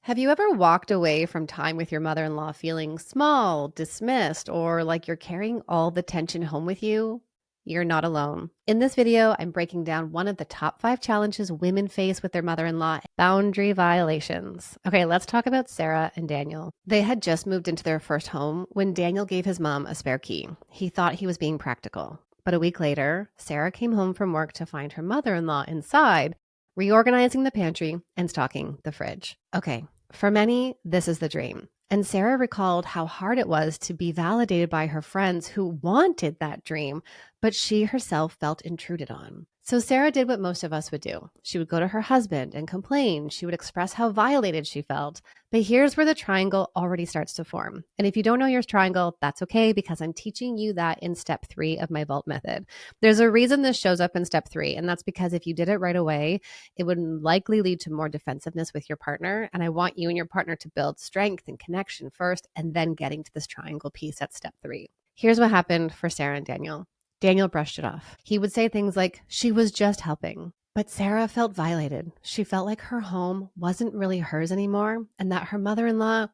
Have you ever walked away from time with your mother-in-law feeling small, dismissed, or like you're carrying all the tension home with you? You're not alone. In this video, I'm breaking down one of the top 5 challenges women face with their mother-in-law, boundary violations. Okay, let's talk about Sarah and Daniel. They had just moved into their first home when Daniel gave his mom a spare key. He thought he was being practical. But a week later, Sarah came home from work to find her mother-in-law inside, reorganizing the pantry and stocking the fridge. Okay, for many, this is the dream. And Sarah recalled how hard it was to be validated by her friends who wanted that dream, but she herself felt intruded on. So Sarah did what most of us would do. She would go to her husband and complain. She would express how violated she felt. But here's where the triangle already starts to form. And if you don't know your triangle, that's okay, because I'm teaching you that in step 3 of my vault method. There's a reason this shows up in step 3, and that's because if you did it right away, it would likely lead to more defensiveness with your partner. And I want you and your partner to build strength and connection first, and then getting to this triangle piece at step 3. Here's what happened for Sarah and Daniel. Daniel brushed it off. He would say things like, she was just helping. But Sarah felt violated. She felt like her home wasn't really hers anymore, and that her mother-in-law,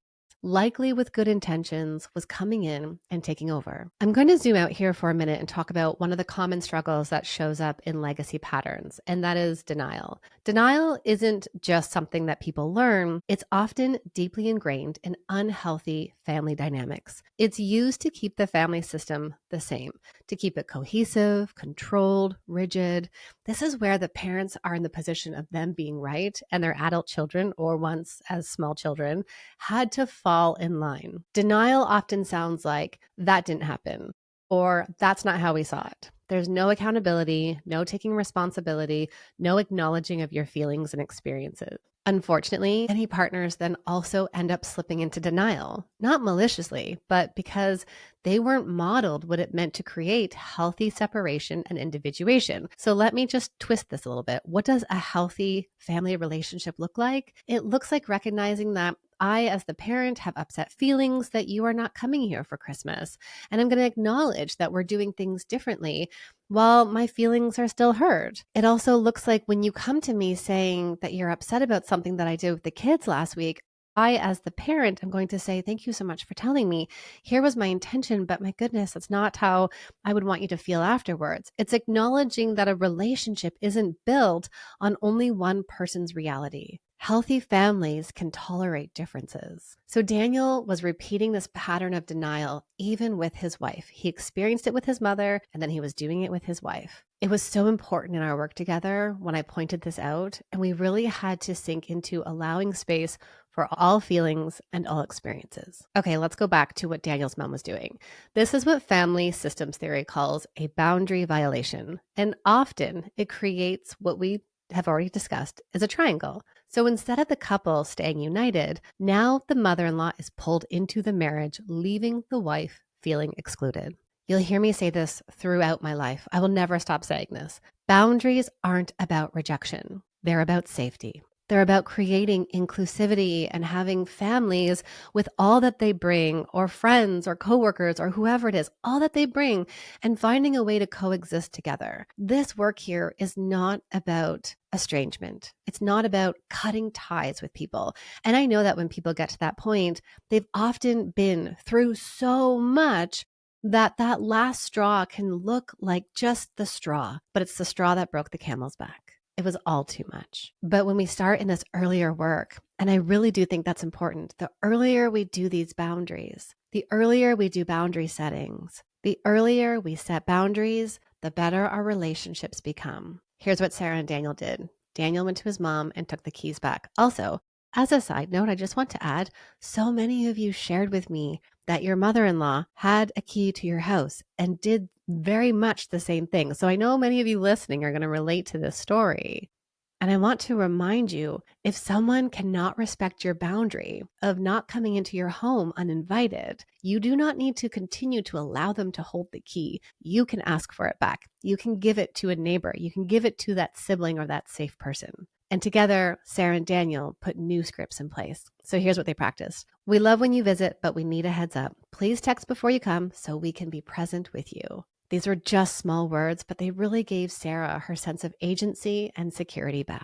likely with good intentions, was coming in and taking over. I'm going to zoom out here for a minute and talk about one of the common struggles that shows up in legacy patterns, and that is denial. Denial isn't just something that people learn. It's often deeply ingrained in unhealthy family dynamics. It's used to keep the family system the same, to keep it cohesive, controlled, rigid. This is where the parents are in the position of them being right, and their adult children, or once as small children, had to fall in line. Denial often sounds like, that didn't happen, or that's not how we saw it. There's no accountability, no taking responsibility, no acknowledging of your feelings and experiences. Unfortunately, many partners then also end up slipping into denial, not maliciously, but because they weren't modeled what it meant to create healthy separation and individuation. So let me just twist this a little bit. What does a healthy family relationship look like? It looks like recognizing that I, as the parent, have upset feelings that you are not coming here for Christmas. And I'm going to acknowledge that we're doing things differently while my feelings are still hurt. It also looks like when you come to me saying that you're upset about something that I did with the kids last week, I, as the parent, am going to say, thank you so much for telling me. Here was my intention, but my goodness, that's not how I would want you to feel afterwards. It's acknowledging that a relationship isn't built on only one person's reality. Healthy families can tolerate differences. So Daniel was repeating this pattern of denial even with his wife. He experienced it with his mother, and then he was doing it with his wife. It was so important in our work together when I pointed this out, and we really had to sink into allowing space for all feelings and all experiences. Okay, let's go back to what Daniel's mom was doing. This is what family systems theory calls a boundary violation, and often it creates what we have already discussed is a triangle. So instead of the couple staying united, now the mother-in-law is pulled into the marriage, leaving the wife feeling excluded. You'll hear me say this throughout my life. I will never stop saying this. Boundaries aren't about rejection. They're about safety. They're about creating inclusivity and having families with all that they bring, or friends or coworkers or whoever it is, all that they bring, and finding a way to coexist together. This work here is not about estrangement. It's not about cutting ties with people. And I know that when people get to that point, they've often been through so much that that last straw can look like just the straw, but it's the straw that broke the camel's back. It was all too much. But when we start in this earlier work, and I really do think that's important, the earlier we do these boundaries, the earlier we do boundary settings, the earlier we set boundaries, the better our relationships become. Here's what Sarah and Daniel did. Daniel went to his mom and took the keys back. Also, as a side note, I just want to add, so many of you shared with me that your mother-in-law had a key to your house and did very much the same thing. So I know many of you listening are going to relate to this story. And I want to remind you, if someone cannot respect your boundary of not coming into your home uninvited, you do not need to continue to allow them to hold the key. You can ask for it back. You can give it to a neighbor. You can give it to that sibling or that safe person. And together, Sarah and Daniel put new scripts in place. So here's what they practiced. We love when you visit, but we need a heads up. Please text before you come so we can be present with you. These were just small words, but they really gave Sarah her sense of agency and security back.